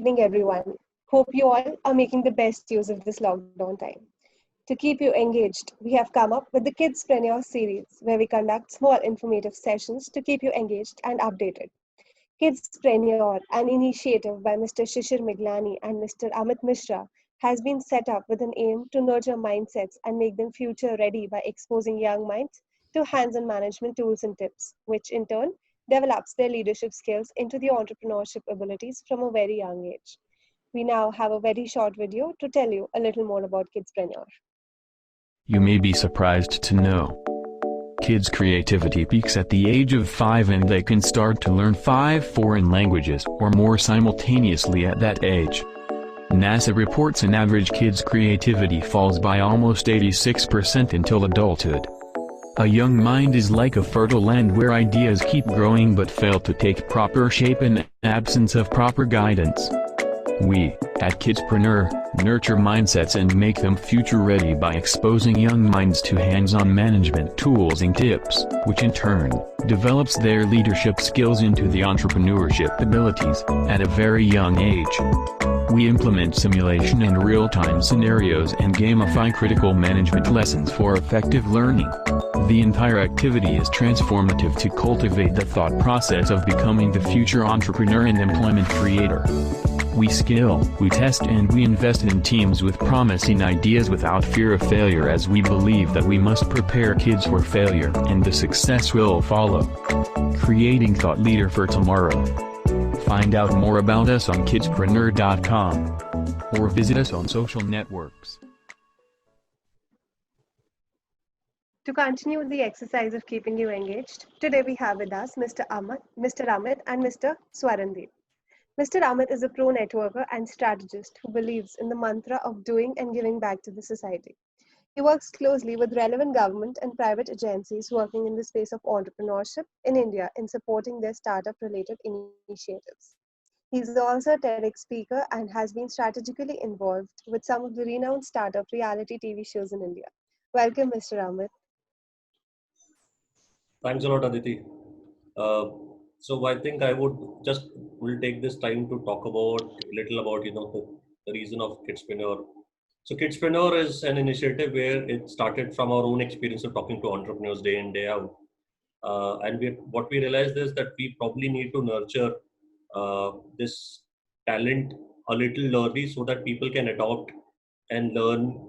evening, everyone. Hope you all are making the best use of this lockdown time. To keep you engaged, we have come up with the Kidspreneur series, where we conduct small informative sessions to keep you engaged and updated. Kidspreneur, an initiative by Mr. Shishir Miglani and Mr. Amit Mishra, has been set up with an aim to nurture mindsets and make them future ready by exposing young minds to hands on management tools and tips, which in turn develops their leadership skills into the entrepreneurship abilities from a very young age. We now have a very short video to tell you a little more about Kidspreneur. You may be surprised to know. Kids' creativity peaks at the age of 5 and they can start to learn 5 foreign languages or more simultaneously at that age. NASA reports an average kid's creativity falls by almost 86% until adulthood. A young mind is like a fertile land where ideas keep growing but fail to take proper shape in the absence of proper guidance. We, at Kidspreneur, nurture mindsets and make them future-ready by exposing young minds to hands-on management tools and tips, which in turn, develops their leadership skills into the entrepreneurship abilities, at a very young age. We implement simulation and real-time scenarios and gamify critical management lessons for effective learning. The entire activity is transformative to cultivate the thought process of becoming the future entrepreneur and employment creator. We skill, we test and we invest in teams with promising ideas without fear of failure, as we believe that we must prepare kids for failure and the success will follow. Creating thought leader for tomorrow. Find out more about us on kidspreneur.com or visit us on social networks. To continue the exercise of keeping you engaged, today we have with us Mr. Amit and Mr. Swarandeep. Mr. Amit is a pro networker and strategist who believes in the mantra of doing and giving back to the society. He works closely with relevant government and private agencies working in the space of entrepreneurship in India in supporting their startup-related initiatives. He is also a TEDx speaker and has been strategically involved with some of the renowned startup reality TV shows in India. Welcome, Mr. Amit. Thanks a lot, Aditi. So I think I will take this time to talk about a little about the reason of Kidspreneur. So Kidspreneur is an initiative where it started from our own experience of talking to entrepreneurs day in day out, and what we realized is that we probably need to nurture this talent a little early so that people can adopt and learn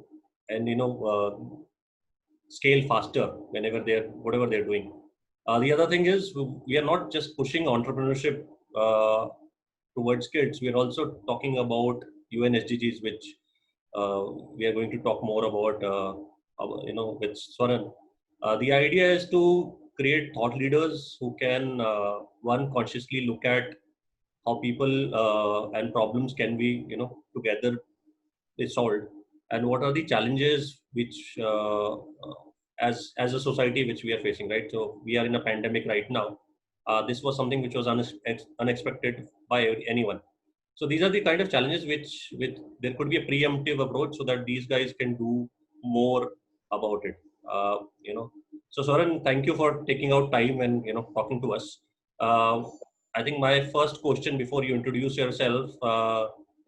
and scale faster whatever they're doing. The other thing is we are not just pushing entrepreneurship towards kids. We are also talking about UN SDGs, which we are going to talk more about, with Swaran. The idea is to create thought leaders who can, one, consciously look at how people and problems can be, together be solved, and what are the challenges which as a society which we are facing, right? So we are in a pandemic right now. This was something which was unexpected by anyone. So these are the kind of challenges which there could be a preemptive approach so that these guys can do more about it. So Swaran, thank you for taking out time and talking to us. I think my first question before you introduce yourself,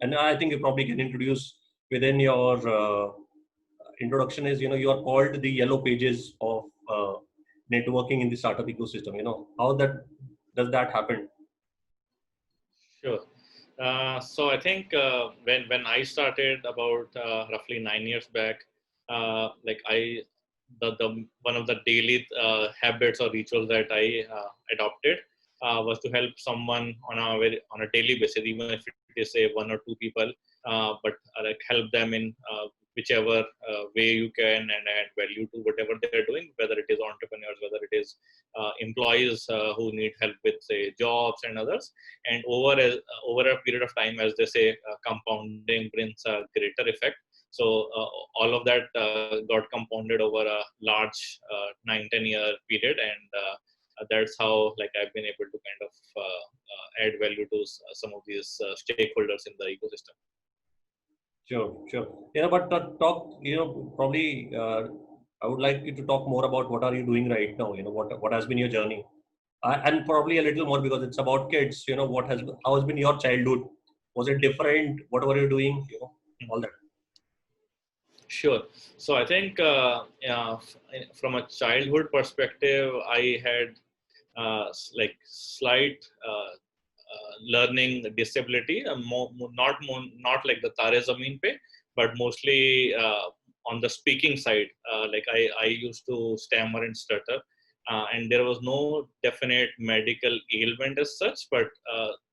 and I think you probably can introduce within your introduction, is you are called the yellow pages of networking in the startup ecosystem. How does that happen? Sure. So I think when I started about roughly 9 years back, one of the daily habits or rituals that I adopted was to help someone on a daily basis, even if it is say 1 or 2 people, but help them in whichever way you can and add value to whatever they're doing, whether it is entrepreneurs, whether it is employees who need help with say jobs and others. And over a period of time, as they say, compounding brings a greater effect. So all of that got compounded over a large 9-10 year period, and that's how I've been able to kind of add value to some of these stakeholders in the ecosystem. Sure. But probably I would like you to talk more about what are you doing right now. What has been your journey, and probably a little more because it's about kids. How has been your childhood Was it different? What were you doing? All that. Sure. So I think from a childhood perspective, I had like slight learning disability, not like the Tare Zameen Pe, but mostly on the speaking side. Like I used to stammer and stutter, and there was no definite medical ailment as such, but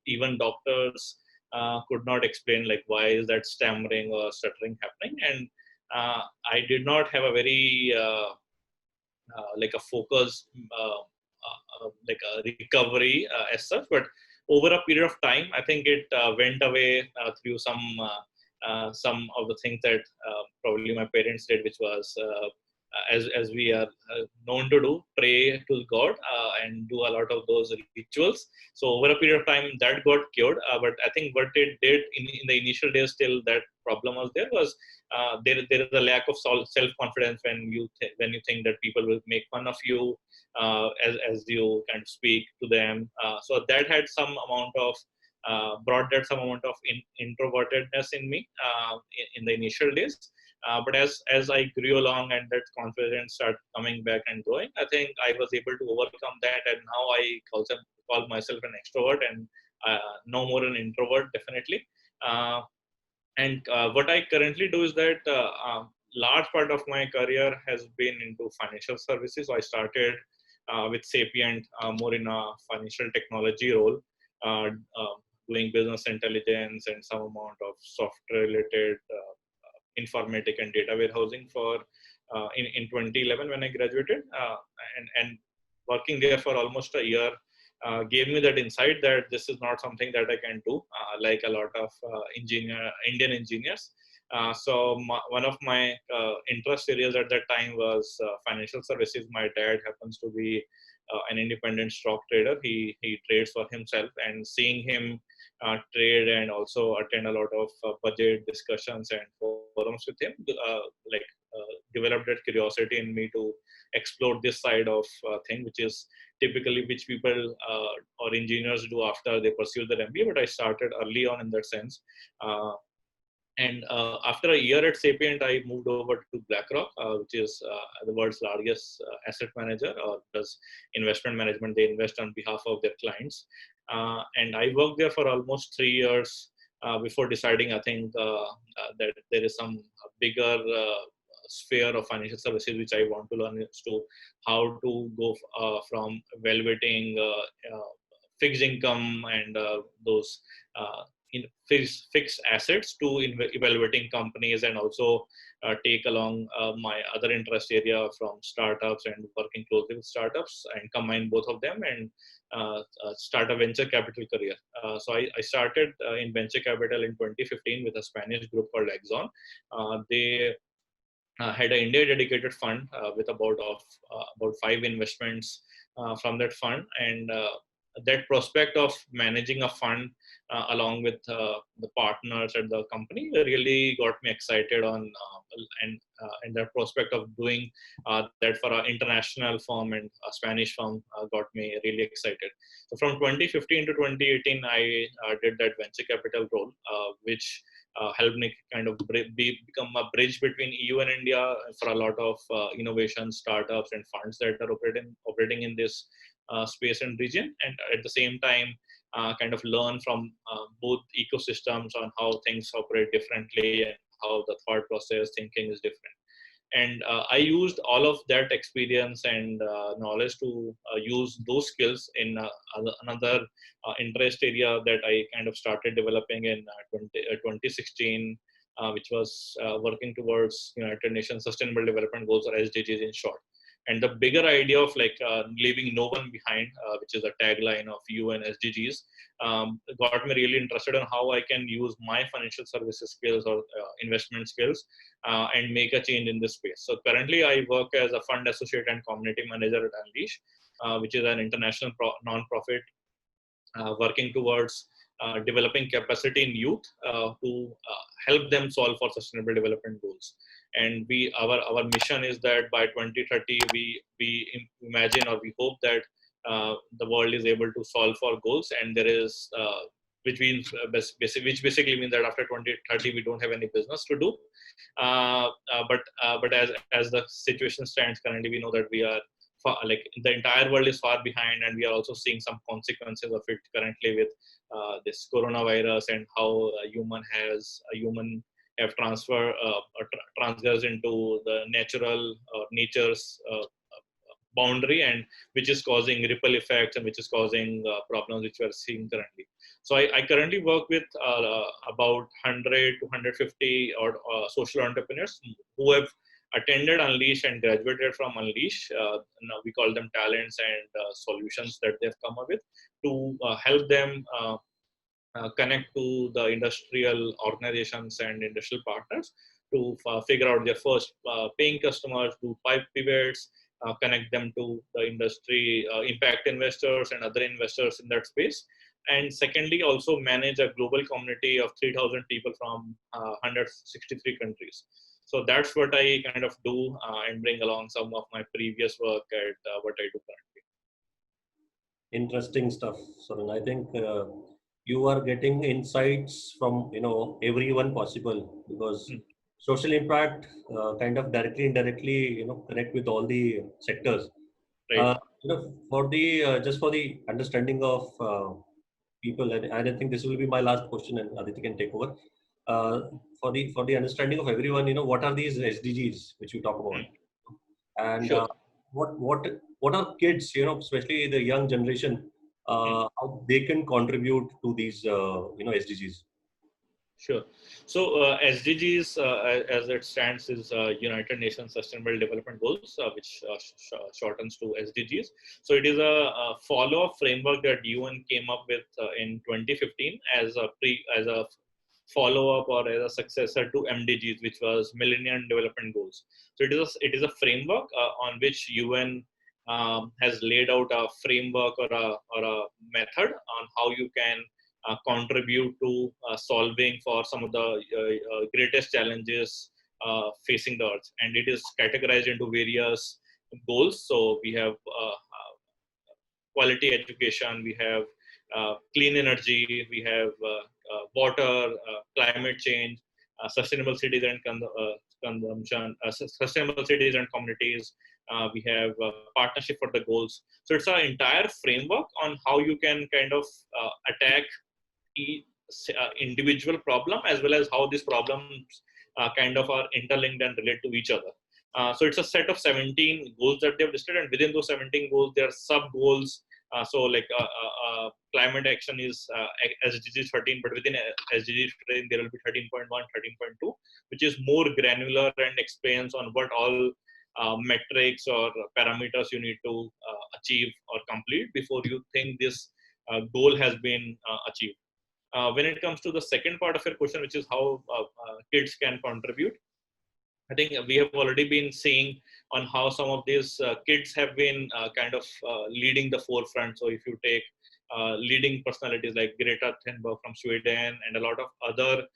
even doctors could not explain like why is that stammering or stuttering happening, and I did not have a very like a focus, like a recovery as such. But over a period of time, I think it went away through some of the things that probably my parents did, which was as we are known to do, pray to God and do a lot of those rituals. So over a period of time, that got cured. But I think what it did in the initial days, still that problem was there, was there is a lack of self-confidence when you think that people will make fun of you as you kind of speak to them. So that had some amount of brought that some amount of introvertedness in me in the initial days. But as I grew along and that confidence started coming back and growing, I think I was able to overcome that, and now I call myself an extrovert and no more an introvert, definitely. And what I currently do is that large part of my career has been into financial services. So I started with Sapient more in a financial technology role, uh, uh, doing business intelligence and some amount of software related informatic and data warehousing for in 2011 when I graduated, and working there for almost a year gave me that insight that this is not something that I can do like a lot of Indian engineers. One of my interest areas at that time was financial services. My dad happens to be an independent stock trader. He trades for himself, and seeing him trade and also attend a lot of budget discussions and forums with him, like developed that curiosity in me to explore this side of thing, which is typically which people or engineers do after they pursue their MBA. But I started early on in that sense. And after a year at Sapient, I moved over to BlackRock, which is the world's largest asset manager, or does investment management. They invest on behalf of their clients. And I worked there for almost 3 years before deciding, I think, that there is some bigger sphere of financial services which I want to learn, is to how to go from evaluating fixed income and those in fixed assets to evaluating companies, and also take along my other interest area from startups and working closely with startups, and combine both of them and start a venture capital career. So I started in venture capital in 2015 with a Spanish group called Exxon. They had an India dedicated fund with about 5 investments from that fund, and that prospect of managing a fund along with the partners at the company really got me excited on, and that prospect of doing that for an international firm and a Spanish firm got me really excited. So from 2015 to 2018, I did that venture capital role, which helped me kind of become a bridge between EU and India for a lot of innovation, startups, and funds that are operating in this space and region, and at the same time kind of learn from both ecosystems on how things operate differently and how the thought process thinking is different. And I used all of that experience and knowledge to use those skills in another interest area that I kind of started developing in 2016, which was working towards United Nations Sustainable Development Goals, or SDGs in short. And the bigger idea of like leaving no one behind, which is a tagline of UN SDGs, got me really interested in how I can use my financial services skills or investment skills and make a change in this space. So currently I work as a fund associate and community manager at Unleash, which is an international non-profit working towards developing capacity in youth to help them solve for sustainable development goals. And our mission is that by 2030 we imagine, or we hope that the world is able to solve for goals, and there is which means which basically means that after 2030 we don't have any business to do. But as the situation stands currently, we know that we are like the entire world is far behind, and we are also seeing some consequences of it currently with this coronavirus, and how a human have transgressed into the nature's boundary, and which is causing ripple effects, and which is causing problems which we are seeing currently. So I currently work with about 100 to 150 social entrepreneurs who have attended Unleash and graduated from Unleash. Now we call them talents and solutions that they've come up with to help them connect to the industrial organizations and industrial partners to figure out their first paying customers, do pipe pivots, connect them to the industry impact investors and other investors in that space. And secondly, also manage a global community of 3,000 people from 163 countries. So that's what I kind of do and bring along some of my previous work at what I do currently. Interesting stuff, Saran. I think you are getting insights from everyone possible, because social impact kind of directly, indirectly, connect with all the sectors. Right. For the just for the understanding of people, and I think this will be my last question, and Aditi can take over. For the understanding of everyone, what are these SDGs which you talk about, and Sure. what are kids, especially the young generation, how they can contribute to these SDGs? Sure. So SDGs, as it stands, is United Nations Sustainable Development Goals, which shortens to SDGs. So it is a follow-up framework that UN came up with in 2015 as a follow-up or as a successor to MDGs, which was Millennium Development Goals. So it is a framework on which UN has laid out a framework or a method on how you can contribute to solving for some of the greatest challenges facing the earth. And it is categorized into various goals. So we have quality education, we have clean energy, we have water, climate change, sustainable cities and consumption, sustainable cities and communities. We have partnership for the goals. So it's an entire framework on how you can kind of attack individual problem, as well as how these problems kind of are interlinked and relate to each other. So it's a set of 17 goals that they've listed, and within those 17 goals, there are sub goals. So like climate action is SDG 13, but within SDG 13, there will be 13.1, 13.2, which is more granular and expands on what all metrics or parameters you need to achieve or complete before you think this goal has been achieved. When it comes to the second part of your question, which is how kids can contribute, I think we have already been seeing on how some of these kids have been kind of leading the forefront. So if you take leading personalities like Greta Thunberg from Sweden and a lot of other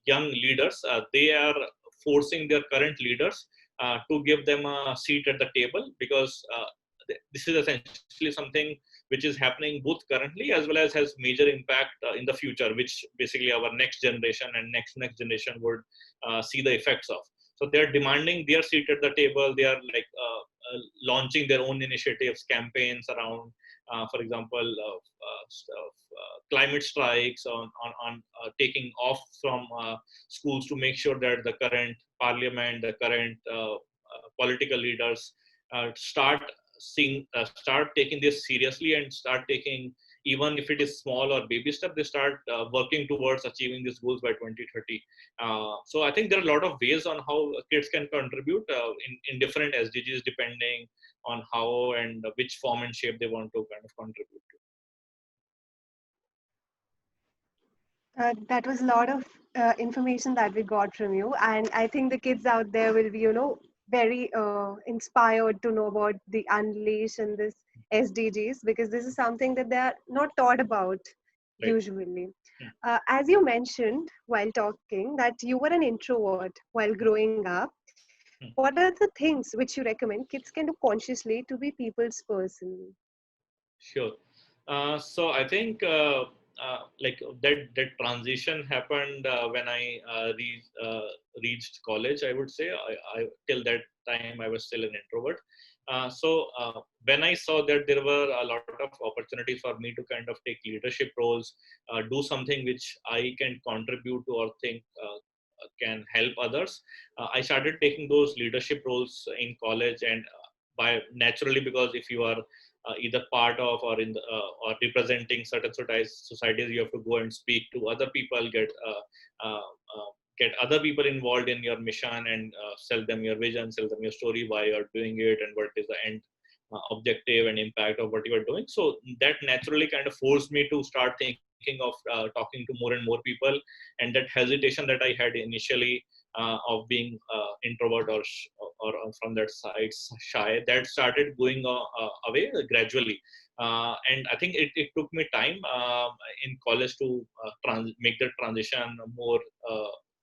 young leaders, they are forcing their current leaders to give them a seat at the table, because this is essentially something which is happening both currently as well as has major impact in the future, which basically our next generation and next generation would see the effects of. So they're demanding their seat at the table. They are like launching their own initiatives, campaigns around, for example, climate strikes, on taking off from schools to make sure that the current parliament, the current political leaders start taking this seriously and start taking, even if it is small or baby step, they start working towards achieving these goals by 2030. So I think there are a lot of ways on how kids can contribute in different SDGs, depending on how and which form and shape they want to kind of contribute to. That was a lot of information that we got from you, and I think the kids out there will be, very inspired to know about the Unleash and this SDGs, because this is something that they are not taught about usually. As you mentioned while talking that you were an introvert while growing up, what are the things which you recommend kids can do consciously to be people's person? Sure. So I think like that transition happened when I reached college. I would say I till that time I was still an introvert. When I saw that there were a lot of opportunities for me to kind of take leadership roles, do something which I can contribute to or think can help others, I started taking those leadership roles in college. And by naturally, because if you are either part of or in the, or representing certain societies, you have to go and speak to other people, get other people involved in your mission, and sell them your vision, sell them your story, why you're doing it, and what is the end objective and impact of what you are doing. So that naturally kind of forced me to start thinking of talking to more and more people. And that hesitation that I had initially of being introvert or from that side shy, that started going away gradually. And I think it took me time in college to make the transition more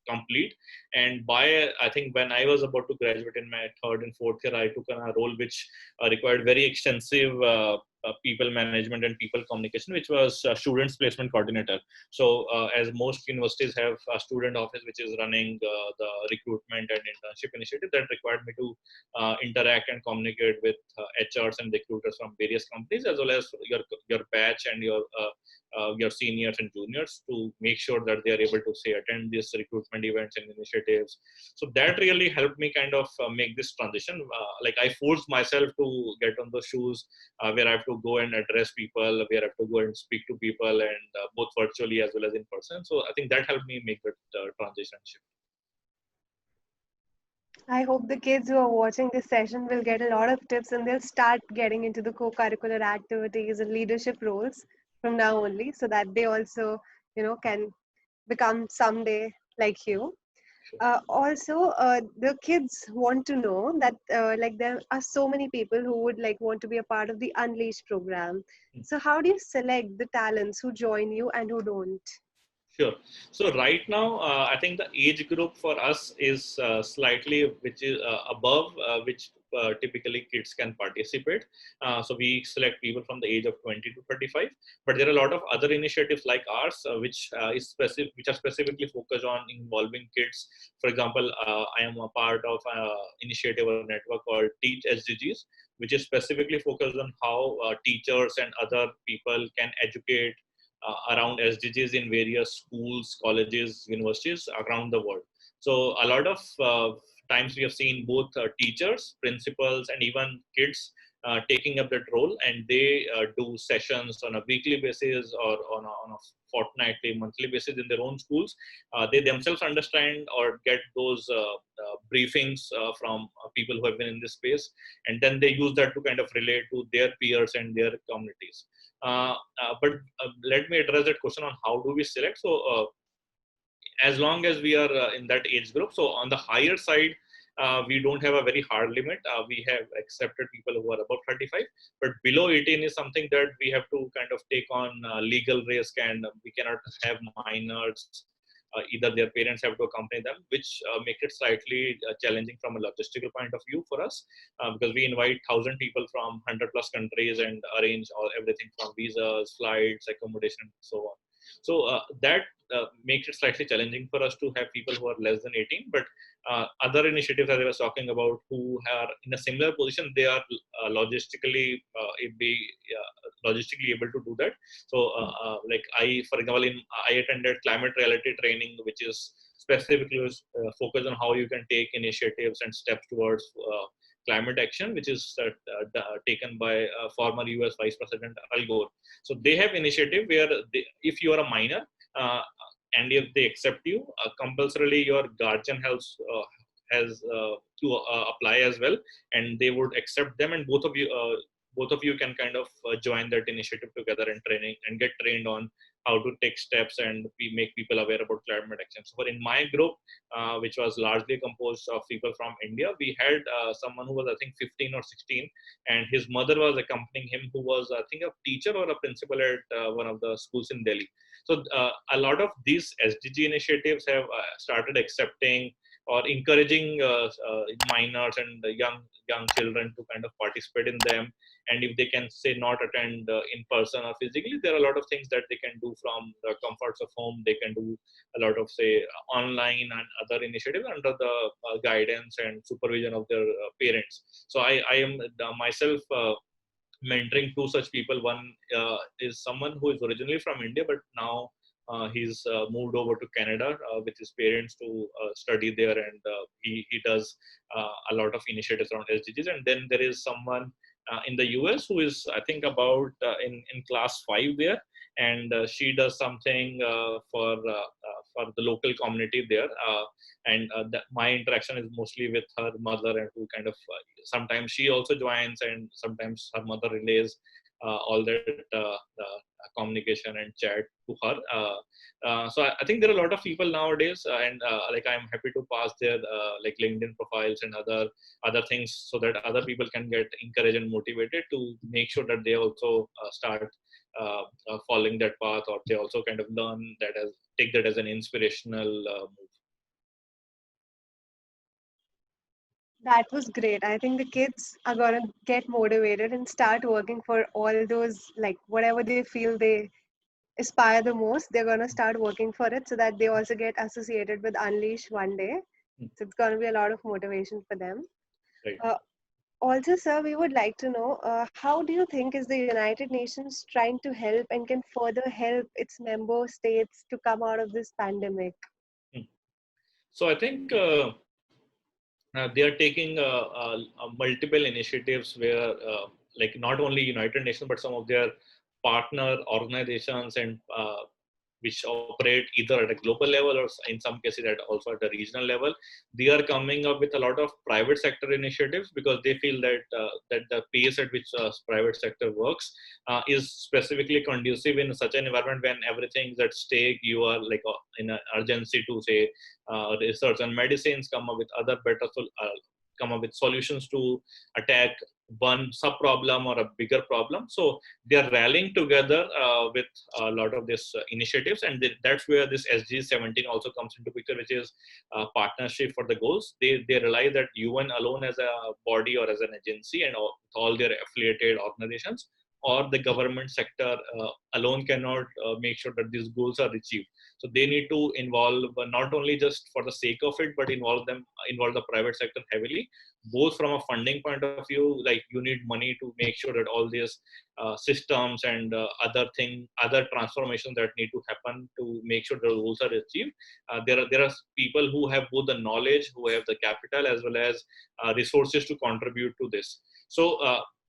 complete. And by, I think when I was about to graduate in my third and fourth year, I took on a role which required very extensive people management and people communication, which was students placement coordinator. So as most universities have a student office which is running the recruitment and internship initiative, that required me to interact and communicate with HRs and recruiters from various companies, as well as your batch and your seniors and juniors, to make sure that they are able to say attend these recruitment events and initiatives. So that really helped me kind of make this transition. Like I forced myself to get on those shoes where I have to go and address people, where I have to go and speak to people, and both virtually as well as in person. So I think that helped me make that transition shift. I hope the kids who are watching this session will get a lot of tips and they'll start getting into the co-curricular activities and leadership roles from now only, so that they also, can become someday like you. The kids want to know that like there are so many people who would like want to be a part of the Unleash program. So how do you select the talents who join you and who don't? Sure. So right now, I think the age group for us is slightly which is above which typically kids can participate. So we select people from the age of 20 to 35. But there are a lot of other initiatives like ours, which which are specifically focused on involving kids. For example, I am a part of an initiative or network called Teach SDGs, which is specifically focused on how teachers and other people can educate around SDGs in various schools, colleges, universities around the world. So a lot of times we have seen both teachers, principals, and even kids taking up that role, and they do sessions on a weekly basis or on a fortnightly, monthly basis in their own schools. They themselves understand or get those briefings from people who have been in this space, and then they use that to kind of relate to their peers and their communities. But let me address that question on how do we select. So as long as we are in that age group, so on the higher side, we don't have a very hard limit. We have accepted people who are above 35, but below 18 is something that we have to kind of take on legal risk, and we cannot have minors. Either their parents have to accompany them, which make it slightly challenging from a logistical point of view for us, because we invite 1,000 people from 100 plus countries and arrange everything from visas, flights, accommodation, and so on. So that makes it slightly challenging for us to have people who are less than 18. But other initiatives that I was talking about, who are in a similar position, they are logistically able to do that. So like for example, I attended climate reality training, which is specifically focused on how you can take initiatives and steps towards climate action, which is taken by former US Vice President Al Gore. So they have initiative where if you are a minor and if they accept you, compulsorily your guardian has to apply as well, and they would accept them, and both of you can kind of join that initiative together and get trained on how to take steps and make people aware about climate action. So in my group, which was largely composed of people from India, we had someone who was, I think, 15 or 16, and his mother was accompanying him, who was, I think, a teacher or a principal at one of the schools in Delhi. So a lot of these SDG initiatives have started accepting or encouraging minors and young children to kind of participate in them. And if they can say not attend in person or physically, there are a lot of things that they can do from the comforts of home. They can do a lot of say online and other initiatives under the guidance and supervision of their parents. So I am myself mentoring two such people. One is someone who is originally from India, but now he's moved over to Canada with his parents to study there, and he does a lot of initiatives around SDGs. And then there is someone in the US who is, I think, about in class 5 there, and she does something for the local community there. And my interaction is mostly with her mother, and who kind of sometimes she also joins, and sometimes her mother relays all that communication and chat to her. So I think there are a lot of people nowadays, and like I'm happy to pass their like LinkedIn profiles and other things, so that other people can get encouraged and motivated to make sure that they also start following that path, or they also kind of learn that as take that as an inspirational move. That was great. I think the kids are going to get motivated and start working for all those, like whatever they feel they aspire the most, they're going to start working for it, so that they also get associated with Unleash one day. So it's going to be a lot of motivation for them. Right. Also, sir, we would like to know, how do you think is the United Nations trying to help and can further help its member states to come out of this pandemic? So I think they are taking multiple initiatives where, like not only United Nations, but some of their partner organizations and which operate either at a global level or in some cases also at a regional level. They are coming up with a lot of private sector initiatives, because they feel that that the pace at which private sector works is specifically conducive in such an environment when everything is at stake. You are like in an urgency to say research and medicines, come up with other better come up with solutions to attack one sub problem or a bigger problem. So they are rallying together with a lot of these initiatives, and that's where this SDG 17 also comes into picture, which is partnership for the goals. They realize that UN alone as a body or as an agency, and all their affiliated organizations or the government sector alone cannot make sure that these goals are achieved. So they need to involve not only just for the sake of it, but involve the private sector heavily, both from a funding point of view. Like you need money to make sure that all these systems and other transformations that need to happen to make sure the goals are achieved. There are people who have both the knowledge, who have the capital, as well as resources to contribute to this. So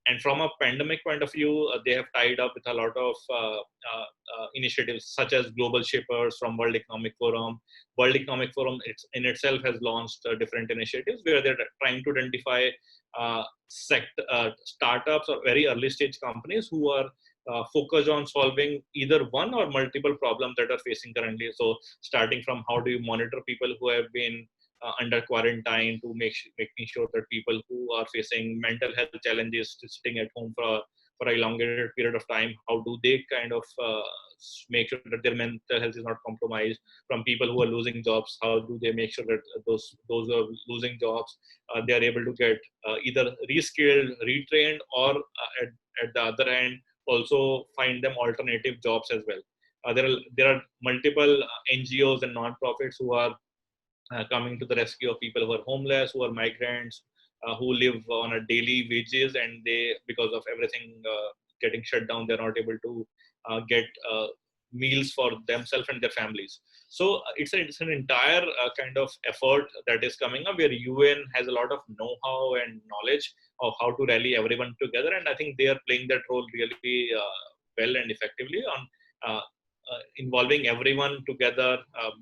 and from a pandemic point of view, they have tied up with a lot of initiatives such as Global Shippers from World Economic Forum. World Economic Forum in itself has launched different initiatives where they're trying to identify startups or very early stage companies who are focused on solving either one or multiple problems that are facing currently. So starting from how do you monitor people who have been under quarantine, to making sure that people who are facing mental health challenges, sitting at home for a elongated period of time, how do they kind of make sure that their mental health is not compromised? From people who are losing jobs, how do they make sure that those who are losing jobs, they are able to get either reskilled, retrained, or at the other end also find them alternative jobs as well. There are multiple NGOs and non-profits who are coming to the rescue of people who are homeless, who are migrants, who live on a daily wages, and they, because of everything getting shut down, they're not able to get meals for themselves and their families. So it's an entire kind of effort that is coming up, where UN has a lot of know-how and knowledge of how to rally everyone together, and I think they are playing that role really well and effectively on involving everyone together,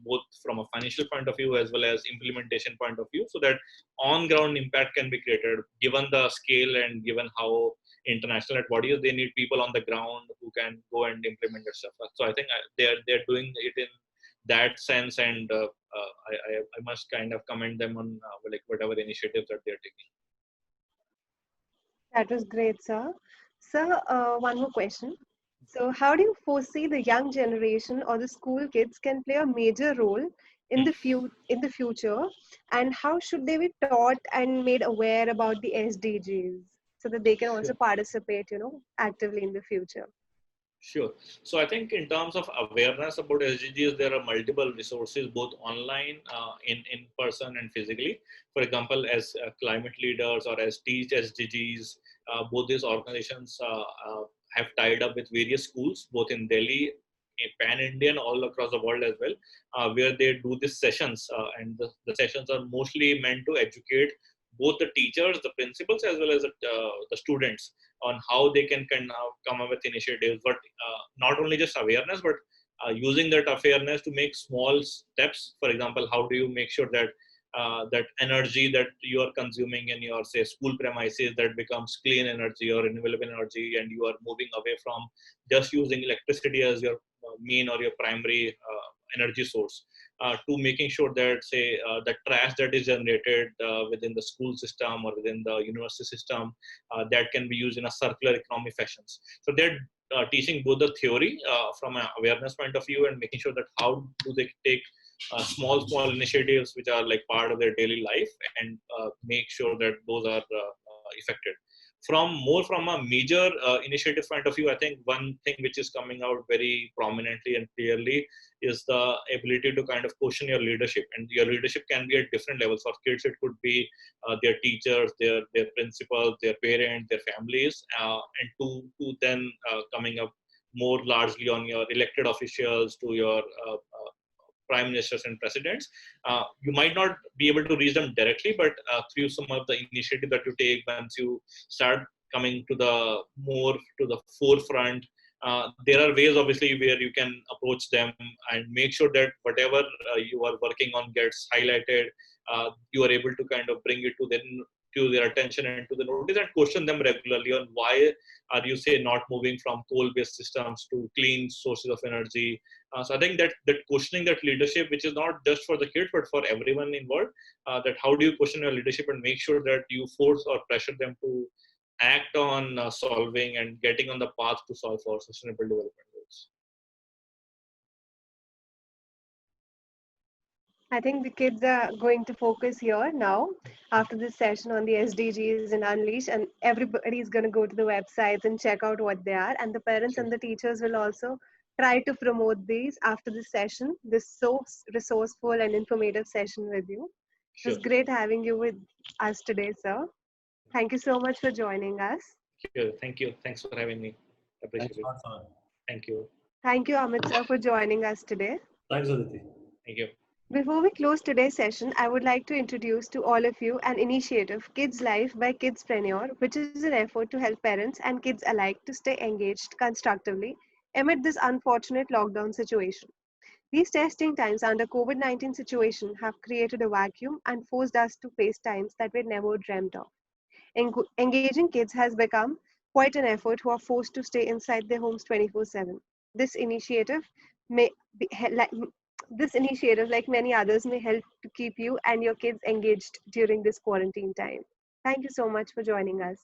both from a financial point of view as well as implementation point of view, so that on-ground impact can be created. Given the scale and given how international bodies, they need people on the ground who can go and implement that stuff. So I think they're doing it in that sense, and I must kind of commend them on like whatever initiatives that they're taking. That was great, sir. Sir, one more question. So how do you foresee the young generation or the school kids can play a major role in the future, and how should they be taught and made aware about the SDGs so that they can also Sure. participate, actively in the future? Sure. So I think in terms of awareness about SDGs, there are multiple resources, both online, in person, and physically. For example, as climate leaders or as Teach SDGs, both these organizations have tied up with various schools, both in Delhi, pan-Indian, all across the world as well, where they do these sessions, and the sessions are mostly meant to educate both the teachers, the principals, as well as the students on how they can come up with initiatives, but not only just awareness, but using that awareness to make small steps. For example, how do you make sure that that energy that you are consuming in your, say, school premises, that becomes clean energy or renewable energy, and you are moving away from just using electricity as your main or your primary energy source, to making sure that, say, the trash that is generated within the school system or within the university system, that can be used in a circular economy fashions. So they're teaching both the theory from an awareness point of view, and making sure that how do they take small initiatives which are like part of their daily life, and make sure that those are effected. From a major initiative point of view, I think one thing which is coming out very prominently and clearly is the ability to kind of question your leadership. And your leadership can be at different levels. For kids, it could be their teachers, their principals, their parents, their families, and to then coming up more largely on your elected officials, to your prime ministers and presidents. You might not be able to reach them directly, but through some of the initiative that you take, once you start coming to the forefront, there are ways obviously where you can approach them and make sure that whatever you are working on gets highlighted. You are able to kind of bring it to their attention and to the notice, and question them regularly on why are you, say, not moving from coal-based systems to clean sources of energy. So I think that questioning that leadership, which is not just for the kids but for everyone involved, that how do you question your leadership and make sure that you force or pressure them to act on solving and getting on the path to solve for sustainable development goals. I think the kids are going to focus here now after this session on the SDGs and Unleash, and everybody is going to go to the websites and check out what they are. And the parents Sure. and the teachers will also try to promote these after this session, this so resourceful and informative session with you. It was Sure. great having you with us today, sir. Thank you so much for joining us. Sure. Thank you. Thanks for having me. Appreciate Thanks it. a lot, Saman. Thank you. Thank you, Amit sir, for joining us today. Thanks, Aditi. Thank you. Before we close today's session, I would like to introduce to all of you an initiative, Kids Life by Kidspreneur, which is an effort to help parents and kids alike to stay engaged constructively amid this unfortunate lockdown situation. These testing times under COVID-19 situation have created a vacuum and forced us to face times that we never dreamt of. Engaging kids has become quite an effort who are forced to stay inside their homes 24/7. This initiative may be, this initiative, like many others, may help to keep you and your kids engaged during this quarantine time. Thank you so much for joining us.